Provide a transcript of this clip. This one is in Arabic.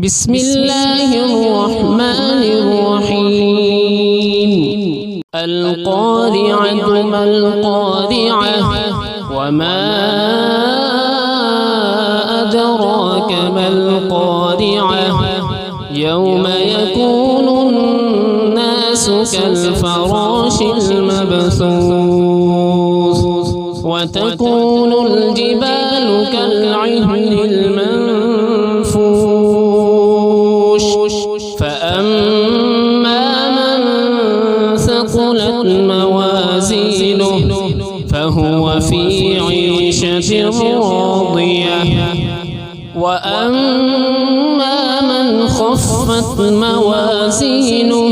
بسم الله الرحمن الرحيم. القارعة ما القارعة وما أدراك ما القارعة يوم يكون الناس كالفراش المبثوث وتكون الجبال كالعهن المنفوش فأما من ثقلت موازينه فهو في عيشة راضية وأما من خفت موازينه